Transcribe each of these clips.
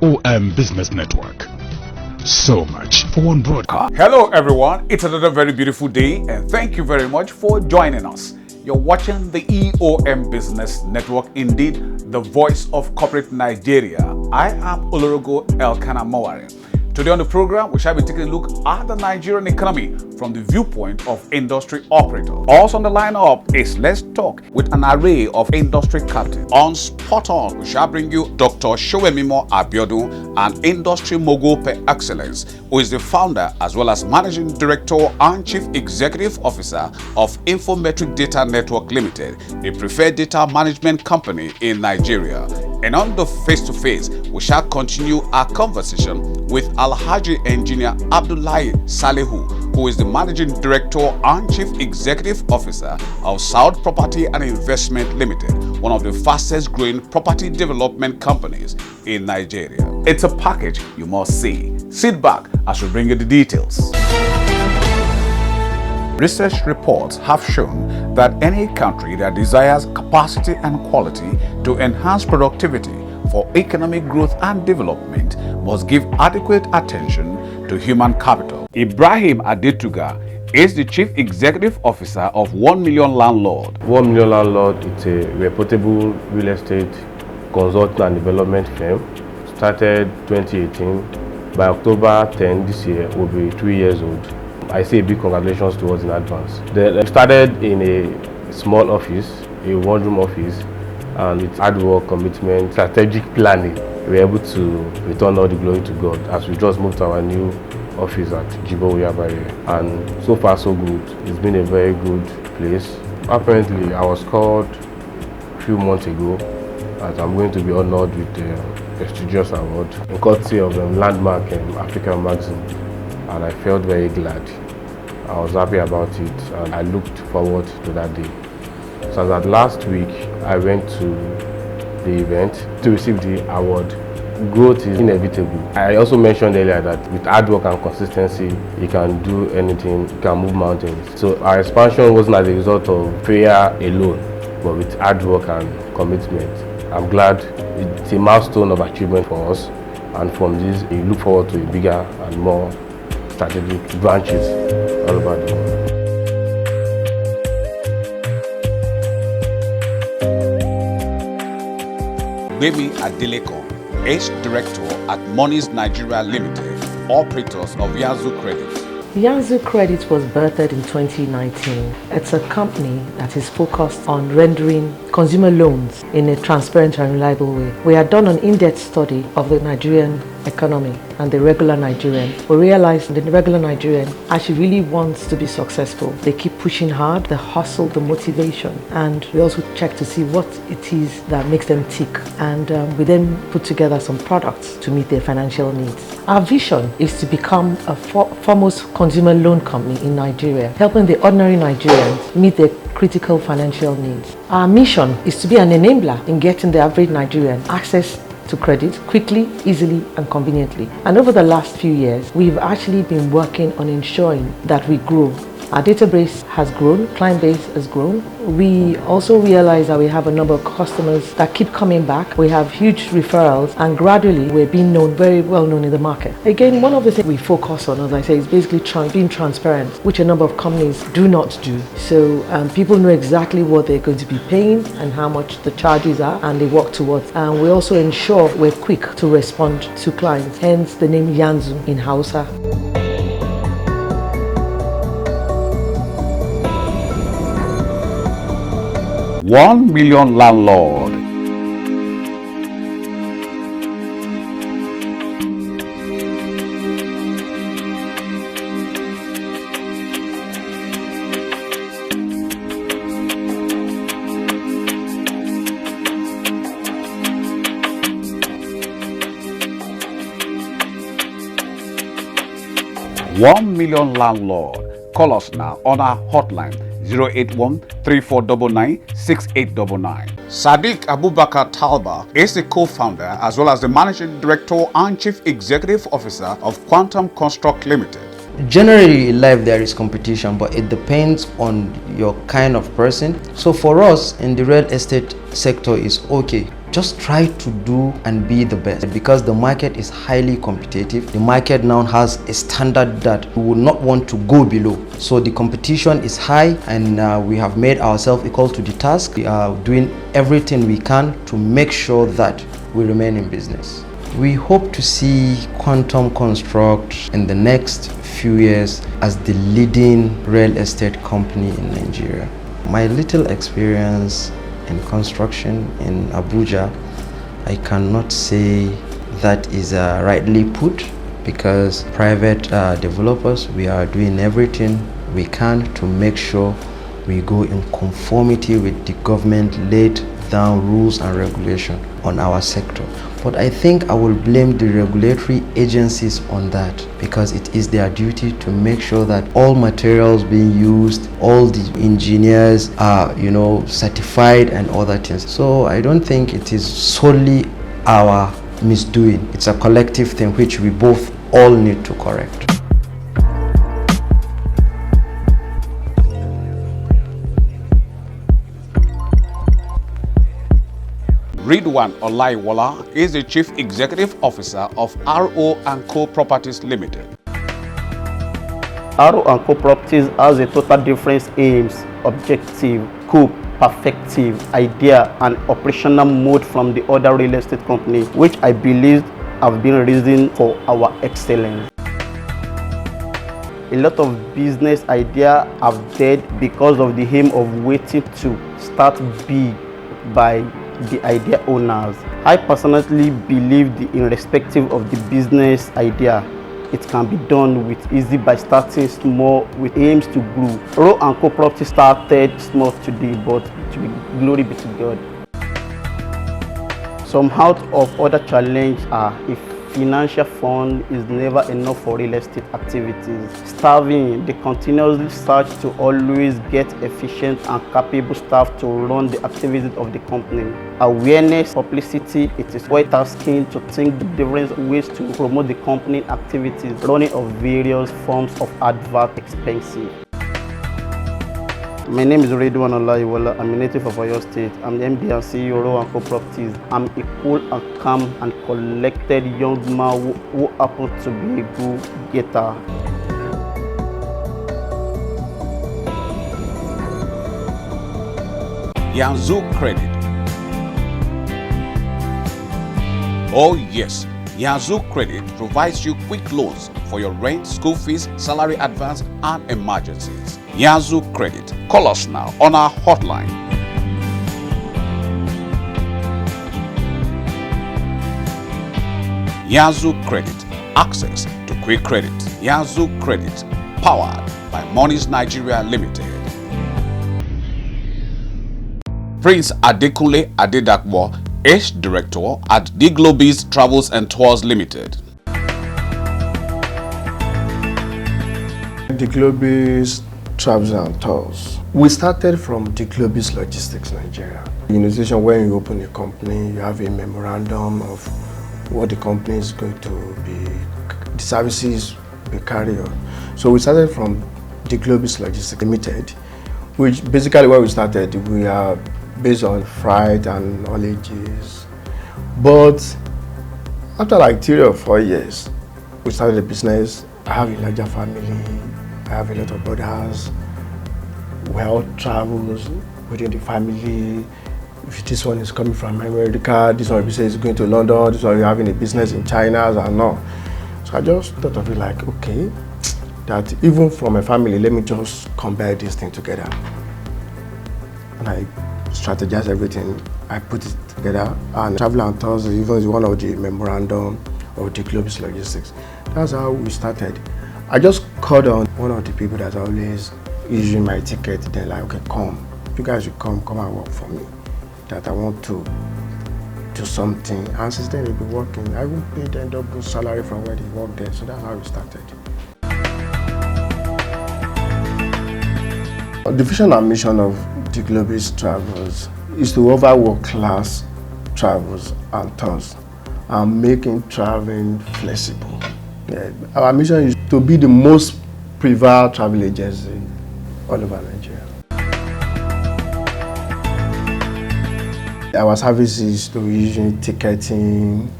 Eom Business Network. So much for one broadcast. Hello everyone, it's another very beautiful day and thank you very much for joining us. You're watching the Eom Business Network, indeed the voice of corporate Nigeria. I am Olorogo Elkanah Mowari. Today on the program, we shall be taking a look at the Nigerian economy from the viewpoint of industry operators. Also on the lineup is Let's Talk with an array of industry captains. On Spot On, we shall bring you Dr. Showemimo Abiodun, an industry mogul per excellence, who is the founder as well as managing director and chief executive officer of INFOMETRIQ Data Network Limited, a preferred data management company in Nigeria. And on the face-to-face, we shall continue our conversation with Alhaji Engineer Abdullahi Salihu, who is the Managing Director and Chief Executive Officer of SAUD Property and Investment Limited, one of the fastest growing property development companies in Nigeria. It's a package you must see. Sit back as we bring you the details. Research reports have shown that any country that desires capacity and quality to enhance productivity for economic growth and development must give adequate attention to human capital. Ibrahim Adetuga is the Chief Executive Officer of 1 Million Landlord. 1 Million Landlord is a reputable real estate consulting and development firm. Started 2018. By October 10 this year, will be 3 years old. I say a big congratulations to us in advance. They started in a small office, a one-room office, and with hard work, commitment, strategic planning, we were able to return all the glory to God as we just moved to our new office at Jibo Uyabare. And so far so good. It's been a very good place. Apparently, I was called a few months ago that I'm going to be honored with a prestigious award in courtesy of Landmark African magazine. And I felt very glad. I was happy about it and I looked forward to that day. So that last week I went to the event to receive the award. Growth is inevitable. I also mentioned earlier that with hard work and consistency, you can do anything, you can move mountains. So our expansion wasn't as a result of prayer alone, but with hard work and commitment. I'm glad it's a milestone of achievement for us, and from this we look forward to a bigger and more strategic branches all over the world. Baby Adeleko is director at Monies Nigeria Limited, operators of YANZUKREDIT. YANZUKREDIT was birthed in 2019. It's a company that is focused on rendering consumer loans in a transparent and reliable way. We had done an in-depth study of the Nigerian economy and the regular Nigerian. We realized that the regular Nigerian actually really wants to be successful. They keep pushing hard, the hustle, the motivation, and we also check to see what it is that makes them tick. And we then put together some products to meet their financial needs. Our vision is to become a foremost consumer loan company in Nigeria, helping the ordinary Nigerians meet their critical financial needs. Our mission is to be an enabler in getting the average Nigerian access to credit quickly, easily and conveniently. And over the last few years, we've actually been working on ensuring that we grow. Our database has grown, client base has grown. We also realize that we have a number of customers that keep coming back. We have huge referrals and gradually we're being known, very well known in the market. Again, one of the things we focus on, as I say, is basically being transparent, which a number of companies do not do. So people know exactly what they're going to be paying and how much the charges are, and they work towards. And we also ensure we're quick to respond to clients, hence the name Yanzu in Hausa. 1 Million Landlord. $1 million Landlord. Call us now on our hotline 081-3499-6899. Sadiq Abubakar Talba is the co-founder as well as the managing director and chief executive officer of Quantum Construct Limited. Generally in life there is competition, but it depends on your kind of person. So for us in the real estate sector is okay. just try to do and be the best, because the market is highly competitive. The market now has a standard that we would not want to go below. So the competition is high, and we have made ourselves equal to the task. We are doing everything we can to make sure that we remain in business. We hope to see Quantum Construct in the next few years as the leading real estate company in Nigeria. My little experience in construction in Abuja, I cannot say that is rightly put, because private developers, we are doing everything we can to make sure we go in conformity with the government laid down rules and regulation on our sector. But I think I will blame the regulatory agencies on that, because it is their duty to make sure that all materials being used, all the engineers are, certified and other things. So I don't think it is solely our misdoing. It's a collective thing which we both all need to correct. Ridwan Olaiwola is the Chief Executive Officer of RO & Co Properties Limited. RO & Co Properties has a total different aims, objective, scope, perspective, idea and operational mode from the other real estate companies, which I believe have been reason for our excellence. A lot of business ideas have died because of the aim of waiting to start big by the idea owners. I personally believe that irrespective of the business idea, it can be done with easy by starting small with aims to grow. RO & Co Property started small today, but glory be to God. Some out of other challenges are if financial fund is never enough for real estate activities. Staffing, the continuous search to always get efficient and capable staff to run the activities of the company. Awareness, publicity, it is quite tasking to think the different ways to promote the company activities. Running of various forms of advert expensive. My name is Ridwan Olaiwola. I'm a native of Oyo State. I'm the MD and CEO of RO & Co Properties. I'm a cool and calm and collected young man who happens to be a go-getter. YANZUKREDIT. Oh yes, YANZUKREDIT provides you quick loans for your rent, school fees, salary advance and emergencies. YANZUKREDIT. Call us now on our hotline. YANZUKREDIT. Access to quick credit. YANZUKREDIT. Powered by Monies Nigeria Limited. Prince Adekunle Adedakwo is Director at D-GLOWBIZ Travels and Tours Limited. D-GLOWBIZ Travels and Tours. We started from D-GLOWBIZ Logistics Nigeria. In a situation when you open a company, you have a memorandum of what the company is going to be, the services we carry on. So we started from D-GLOWBIZ Logistics Limited, which basically where we started, we are based on freight and knowledges. But after like 3 or 4 years, we started the business. I have a larger family. I have a lot of brothers. We all travels within the family. If this one is coming from America, this one is going to London, this one is having a business in China and all. So I just thought of it like, okay, that even from a family, let me just combine this thing together. And I strategize everything. I put it together, and Travel and Tours even is one of the memorandum of the D-GLOWBIZ Logistics. That's how we started. I just called on one of the people that's always issuing my ticket. They're like, okay, come. You guys should come and work for me. That I want to do something. And since then, they've been working. I will pay them double salary from where they work there. So that's how we started. The vision and mission of D-GLOWBIZ Travels is to offer world-class travels and tours and making traveling flexible. Yeah. Our mission is to be the most preferred travel agency all over Nigeria. Our services to usually ticketing,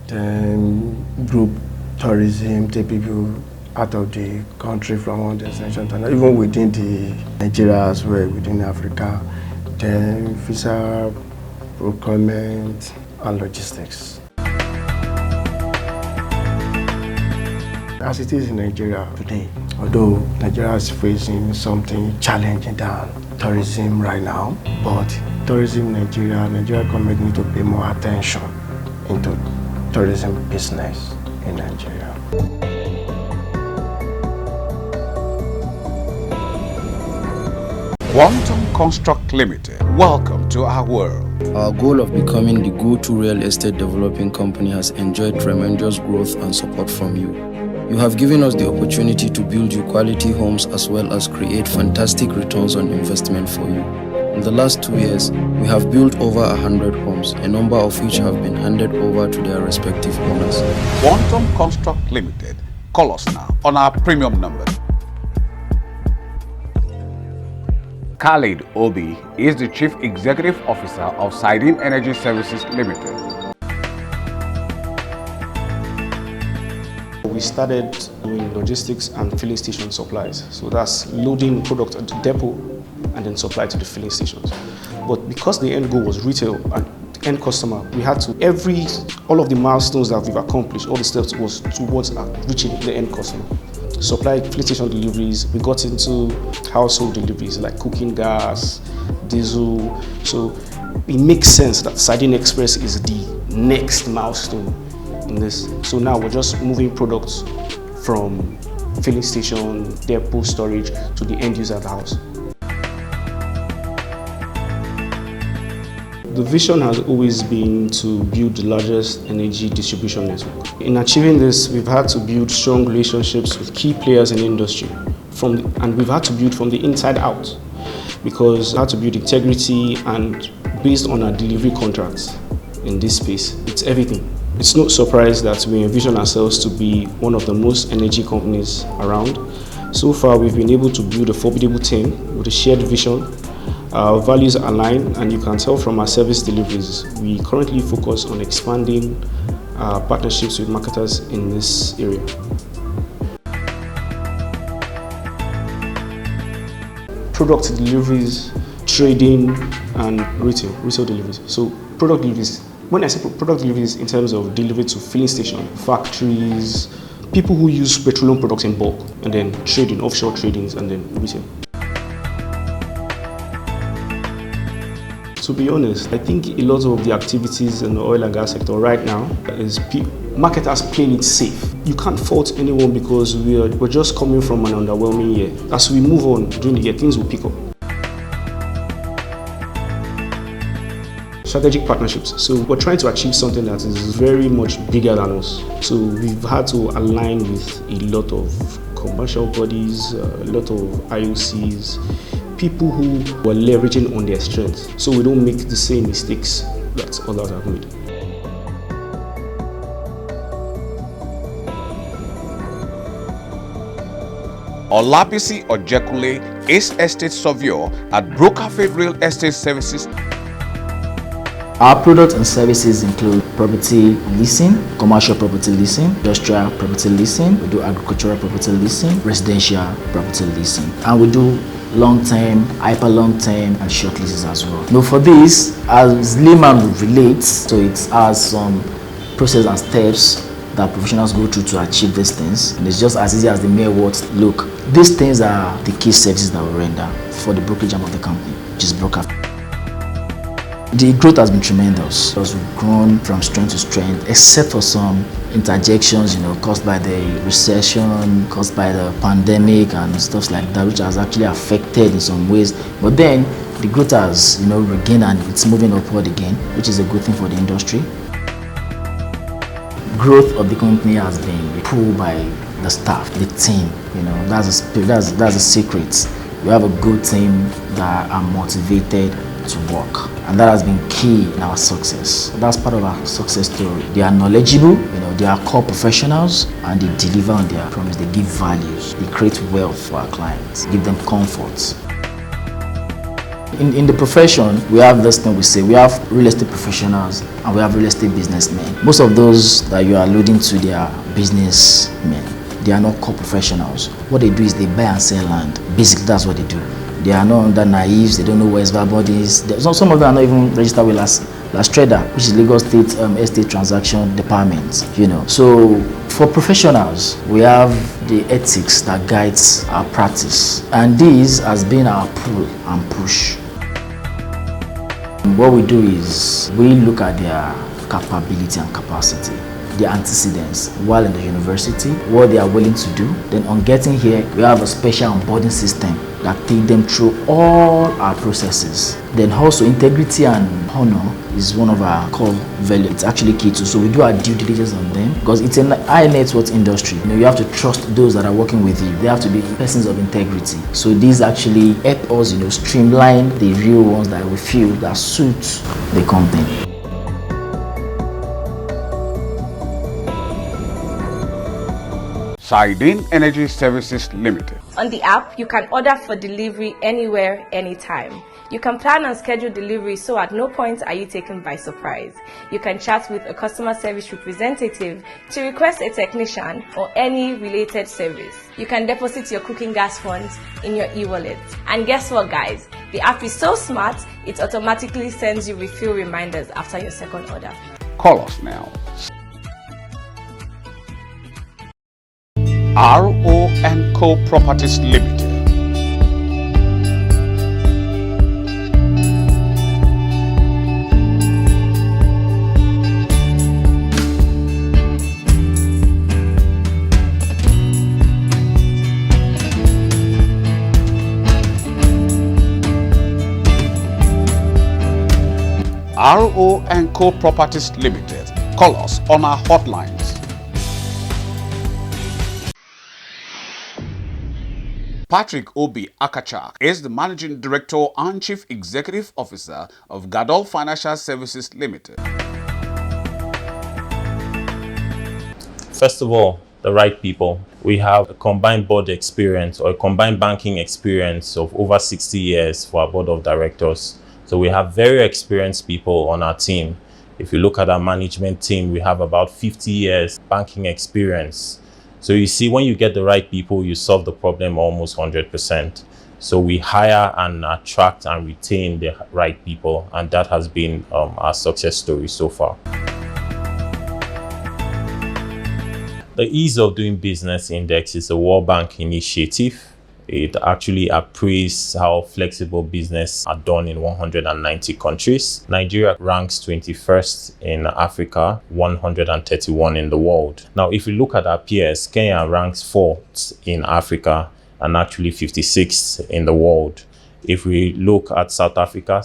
then group tourism, take people out of the country from one destination to another, even within the Nigeria as well, within Africa, then visa, procurement, and logistics. As it is in Nigeria today, although Nigeria is facing something challenging than tourism right now, but tourism in Nigeria government need to pay more attention into tourism business in Nigeria. Quantum Construct Limited, welcome to our world. Our goal of becoming the go-to real estate developing company has enjoyed tremendous growth and support from you. You have given us the opportunity to build you quality homes as well as create fantastic returns on investment for you. In the last 2 years, we have built over 100 homes, a number of which have been handed over to their respective owners. Quantum Construct Limited, call us now on our premium number. Khalid Obi is the Chief Executive Officer of CYDENE Energy Services Limited. We started doing logistics and filling station supplies. So that's loading product at the depot and then supply to the filling stations. But because the end goal was retail and the end customer, we had to, all of the milestones that we've accomplished, all the steps was towards reaching the end customer. Supply filling station deliveries, we got into household deliveries like cooking gas, diesel. So it makes sense that CYDENE Express is the next milestone in this. So now we're just moving products from filling station, depot, storage to the end user at the house. The vision has always been to build the largest energy distribution network. In achieving this, we've had to build strong relationships with key players in the industry, and we've had to build from the inside out, because we had to build integrity, and based on our delivery contracts in this space, it's everything. It's no surprise that we envision ourselves to be one of the most energy companies around. So far, we've been able to build a formidable team with a shared vision. Our values align, and you can tell from our service deliveries. We currently focus on expanding our partnerships with marketers in this area. Product deliveries, trading, and retail deliveries. So product deliveries, when I say product deliveries in terms of delivery to filling station, factories, people who use petroleum products in bulk, and then trading, offshore tradings, and then retail. To be honest, I think a lot of the activities in the oil and gas sector right now is marketers playing it safe. You can't fault anyone because we're just coming from an underwhelming year. As we move on during the year, things will pick up. Strategic partnerships. So we're trying to achieve something that is very much bigger than us. So we've had to align with a lot of commercial bodies, a lot of IOCs, people who were leveraging on their strengths, so we don't make the same mistakes that others have made. Olapisi Ojekule is estate surveyor at BROKERFIELD Real Estate Services. Our products and services include property leasing, commercial property leasing, industrial property leasing, we do agricultural property leasing, residential property leasing, and we do long-term, hyper long-term, and short leases as well. Now for this, as layman relates, so it has some process and steps that professionals go through to achieve these things, and it's just as easy as the mere words look. These things are the key services that we render for the brokerage arm of the company, which is BROKERFIELD. The growth has been tremendous because we've grown from strength to strength, except for some interjections, caused by the recession, caused by the pandemic and stuff like that, which has actually affected in some ways. But then the growth has, regained, and it's moving upward again, which is a good thing for the industry. Growth of the company has been pulled by the staff, the team. That's the secret. We have a good team that are motivated to work, and that has been key in our success. That's part of our success story. They are knowledgeable, they are core professionals, and they deliver on their promise. They give values, they create wealth for our clients, give them comfort. In the profession, we have this thing we say, we have real estate professionals and we have real estate businessmen. Most of those that you are alluding to, they are businessmen. They are not core professionals. What they do is they buy and sell land. Basically, that's what they do. They are not under naives, they don't know where Esvabod is. Some of them are not even registered with Las Trader, which is Lagos State Estate Transaction Department, you know. So for professionals, we have the ethics that guides our practice. And this has been our pull and push. What we do is we look at their capability and capacity, their antecedents while in the university, what they are willing to do. Then on getting here, we have a special onboarding system that take them through all our processes. Then also integrity and honor is one of our core values. It's actually key too. So we do our due diligence on them because it's a high net worth industry. You know, you have to trust those that are working with you. They have to be persons of integrity. So these actually help us, you know, streamline the real ones that we feel that suit the company. CYDENE Energy Services Limited. On the app, you can order for delivery anywhere, anytime. You can plan and schedule delivery, so at no point are you taken by surprise. You can chat with a customer service representative to request a technician or any related service. You can deposit your cooking gas funds in your e-wallet. And guess what, guys? The app is so smart, it automatically sends you refill reminders after your second order. Call us now. RO&Co Properties Limited. RO&Co Properties Limited. Call us on our hotlines. Patrick Obi Akachak is the Managing Director and Chief Executive Officer of Gadol Financial Services Limited. First of all, the right people. We have a combined board experience or a combined banking experience of over 60 years for our board of directors. So we have very experienced people on our team. If you look at our management team, we have about 50 years banking experience. So you see, when you get the right people, you solve the problem almost 100%. So we hire and attract and retain the right people, and that has been our success story so far. The Ease of Doing Business Index is a World Bank initiative. It actually appraises how flexible business are done in 190 countries. Nigeria ranks 21st in Africa, 131 in the world. Now, if you look at our peers, Kenya ranks 4th in Africa and actually 56th in the world. If we look at South Africa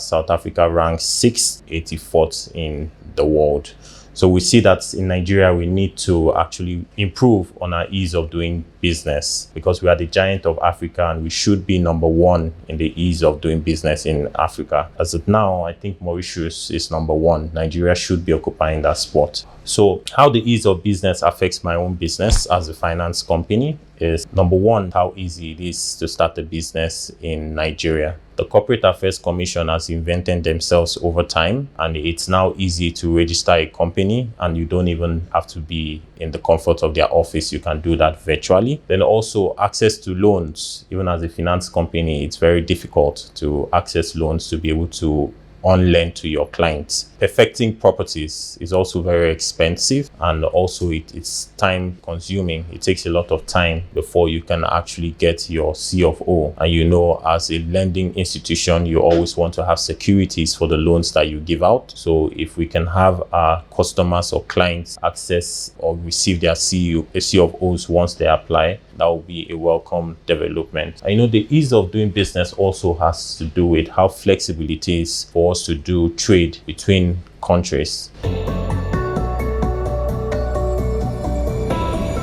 ranks 6th, 84th in the world. So we see that in Nigeria, we need to actually improve on our ease of doing business because we are the giant of Africa and we should be #1 in the ease of doing business in Africa. As of now, I think Mauritius is #1. Nigeria should be occupying that spot. So how the ease of business affects my own business as a finance company is #1, how easy it is to start a business in Nigeria. The Corporate Affairs Commission has invented themselves over time, and it's now easy to register a company and you don't even have to be in the comfort of their office. You can do that virtually. Then also access to loans. Even as a finance company, it's very difficult to access loans to be able to on-lend to your clients. Perfecting properties is also very expensive, and also it's time consuming. It takes a lot of time before you can actually get your C of O. And you know, as a lending institution, you always want to have securities for the loans that you give out. So if we can have our customers or clients access or receive their C of O's once they apply, that will be a welcome development. I know the ease of doing business also has to do with how flexible it is for us to do trade between countries.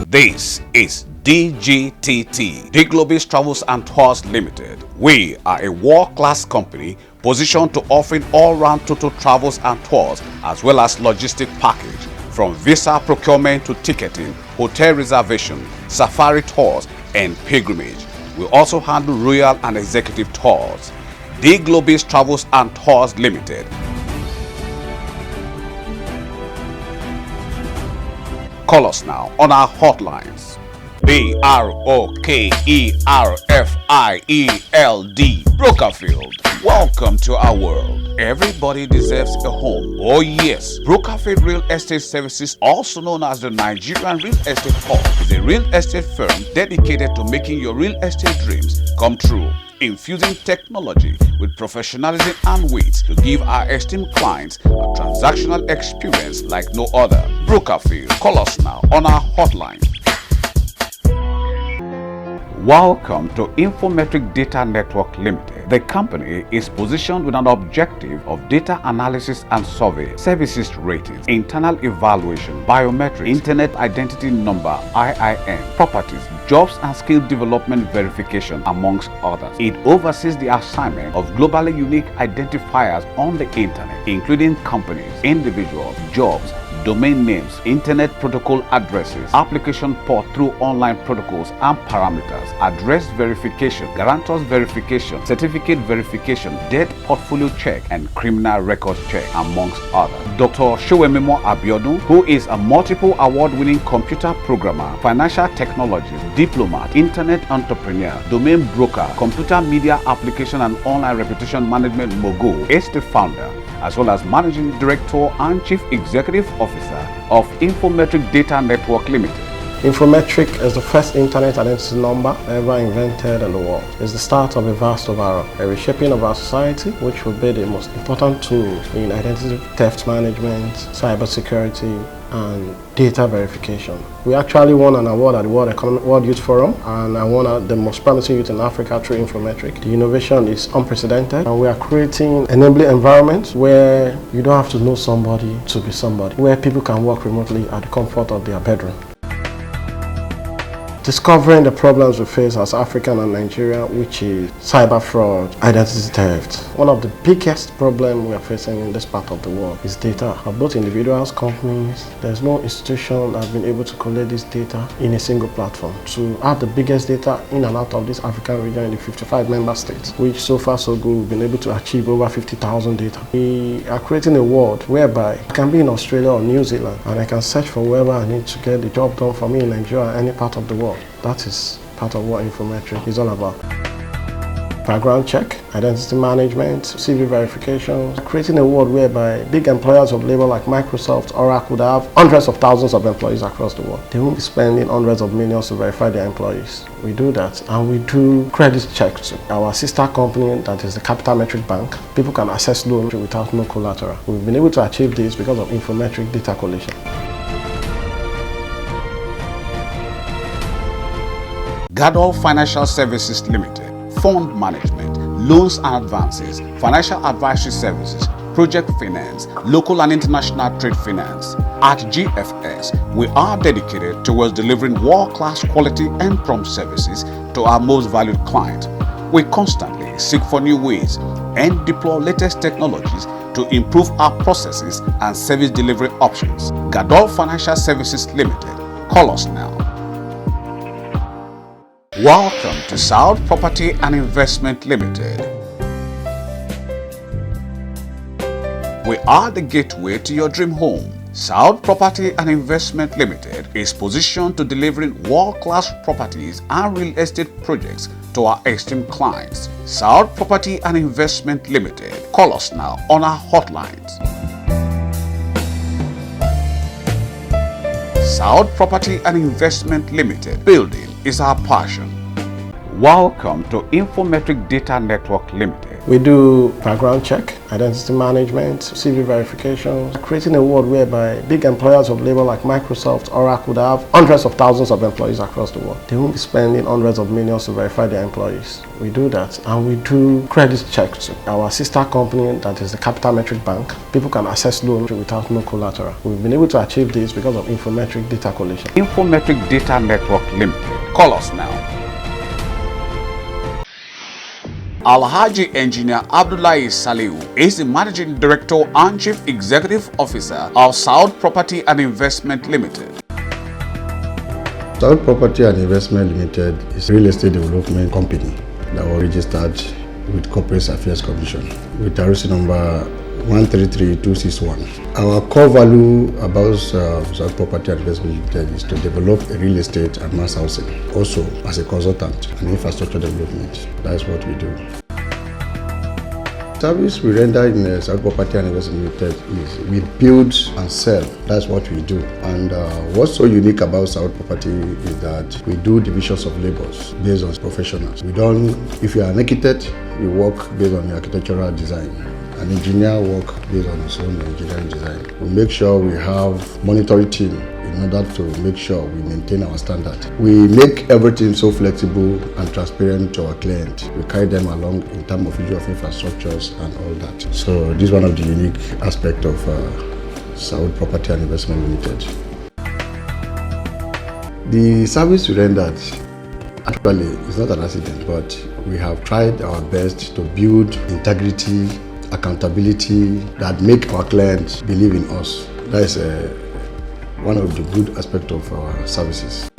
This is DGTT, D-GLOWBIZ Travels and Tours Limited. We are a world-class company positioned to offering all-round total travels and tours as well as logistic package from visa procurement to ticketing, hotel reservation, safari tours and pilgrimage. We also handle royal and executive tours. D-GLOWBIZ Travels and Tours Limited. Call us now on our hotlines. BROKERFIELD Brokerfield. Welcome to our world. Everybody deserves a home. Oh yes, Brokerfield Real Estate Services, also known as the Nigerian Real Estate Hub, is a real estate firm dedicated to making your real estate dreams come true, infusing technology with professionalism and wit to give our esteemed clients a transactional experience like no other. Brokerfield. Call us now on our hotline. Welcome to INFOMETRIQ Data Network Limited. The company is positioned with an objective of data analysis and survey, services ratings, internal evaluation, biometrics, Internet Identity Number (IIN), properties, jobs and skill development verification, amongst others. It oversees the assignment of globally unique identifiers on the Internet, including companies, individuals, jobs, domain names, internet protocol addresses, application port through online protocols and parameters, address verification, guarantors verification, certificate verification, debt portfolio check, and criminal record check, amongst others. Dr. Showemimo Abiodun, who is a multiple award-winning computer programmer, financial technologist, diplomat, internet entrepreneur, domain broker, computer media application and online reputation management mogul, is the founder as well as Managing Director and Chief Executive Officer of INFOMETRIQ Data Network Limited. INFOMETRIQ is the first internet identity number ever invented in the world. It's the start of a vast overhaul, a reshaping of our society, which will be the most important tool in identity theft management, cybersecurity, and data verification. We actually won an award at the World Youth Forum, and I won the most promising youth in Africa through INFOMETRIQ. The innovation is unprecedented, and we are creating enabling environments where you don't have to know somebody to be somebody, where people can work remotely at the comfort of their bedroom. Discovering the problems we face as African and Nigeria, which is cyber fraud, identity theft. One of the biggest problems we are facing in this part of the world is data. Of both individuals, companies, there's no institution that have been able to collect this data in a single platform. To have the biggest data in and out of this African region in the 55 member states, which so far so good, we've been able to achieve over 50,000 data. We are creating a world whereby I can be in Australia or New Zealand and I can search for wherever I need to get the job done for me in Nigeria or any part of the world. That is part of what INFOMETRIQ is all about. Background check, identity management, CV verification, creating a world whereby big employers of labor like Microsoft, Oracle, they have hundreds of thousands of employees across the world. They won't be spending hundreds of millions to verify their employees. We do that, and we do credit checks. Our sister company, that is the Capital Metric Bank, people can access loans without no collateral. We've been able to achieve this because of INFOMETRIQ data collection. Gadol Financial Services Limited, fund management, loans and advances, financial advisory services, project finance, local and international trade finance. At GFS, we are dedicated towards delivering world-class quality and prompt services to our most valued client. We constantly seek for new ways and deploy latest technologies to improve our processes and service delivery options. Gadol Financial Services Limited. Call us now. Welcome to SAUD Property and Investment Limited. We are the gateway to your dream home. SAUD Property and Investment Limited is positioned to delivering world-class properties and real estate projects to our esteemed clients. SAUD Property and Investment Limited. Call us now on our hotlines. SAUD Property and Investment Limited. Building is our passion. Welcome to INFOMETRIQ Data Network Limited. We do background check, identity management, CV verification, creating a world whereby big employers of labor like Microsoft, Oracle, they have hundreds of thousands of employees across the world. They won't be spending hundreds of millions to verify their employees. We do that, and we do credit checks. Our sister company, that is the Capital Metric Bank, people can access loans without no collateral. We've been able to achieve this because of INFOMETRIQ data collection. INFOMETRIQ Data Network Limited. Call us now. Alhaji Engineer Abdullahi Saliu is the Managing Director and Chief Executive Officer of SAUD Property and Investment Limited. SAUD Property and Investment Limited is a real estate development company that was registered with Corporate Affairs Commission with ROC number 133261. Our core value about SAUD Property and Investment Limited is to develop a real estate and mass housing, also as a consultant and infrastructure development. That is what we do. Service we render in SAUD Property and Investment Limited is we build and sell. That's what we do. And what's so unique about SAUD Property is that we do divisions of labors based on professionals. We don't, if you are an architect, you work based on your architectural design. An engineer work based on his own engineering design. We make sure we have monitoring team in order to make sure we maintain our standard. We make everything so flexible and transparent to our client. We carry them along in terms of issue of infrastructures and all that. So this is one of the unique aspects of SAUD Property and Investment Limited. The service we rendered actually is not an accident, but we have tried our best to build integrity, accountability that make our clients believe in us. That is one of the good aspects of our services.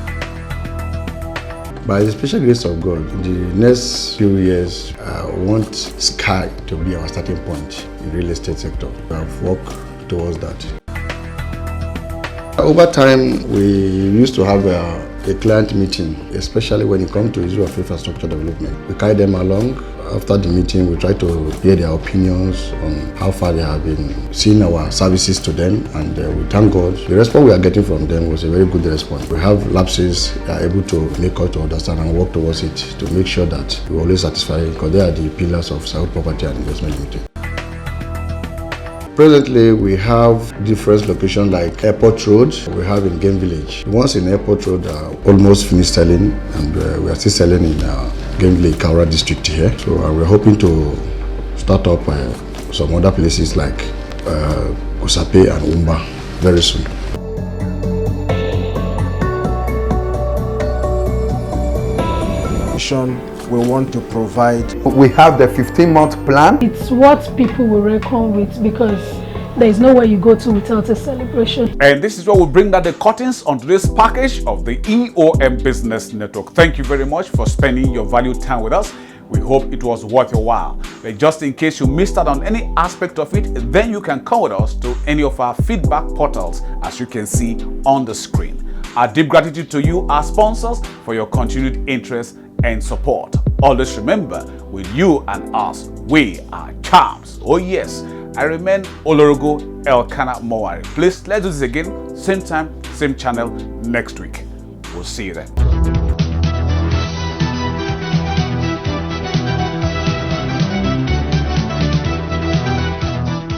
By the special grace of God, in the next few years, we want Sky to be our starting point in the real estate sector. We have worked towards that. Over time, we used to have a client meeting, especially when it comes to issue of infrastructure development. We carry them along. After the meeting, we try to hear their opinions on how far they have been seeing our services to them, and we thank God. The response we are getting from them was a very good response. We have lapses that are able to make us to understand and work towards it to make sure that we always satisfy, because they are the pillars of SAUD Property and Investment Limited. Presently, we have different locations like Airport Road, we have in Game Village. The ones in Airport Road are almost finished selling, and we are still selling in Game Village, Kaura district here. So we're hoping to start up some other places like Kusape and Umba very soon. We want to provide. We have the 15-month plan. It's what people will reckon with, because there is nowhere you go to without a celebration. And this is where we bring down the curtains on today's package of the Eom Business Network. Thank you very much for spending your valued time with us. We hope it was worth your while. But just in case you missed out on any aspect of it, then you can come with us to any of our feedback portals, as you can see on the screen. Our deep gratitude to you, our sponsors, for your continued interest and support. Always remember, with you and us, we are champs. Oh yes, I remain Olorogo Elkanah Mowari. Please, let's do this again, same time, same channel next week. We'll see you then.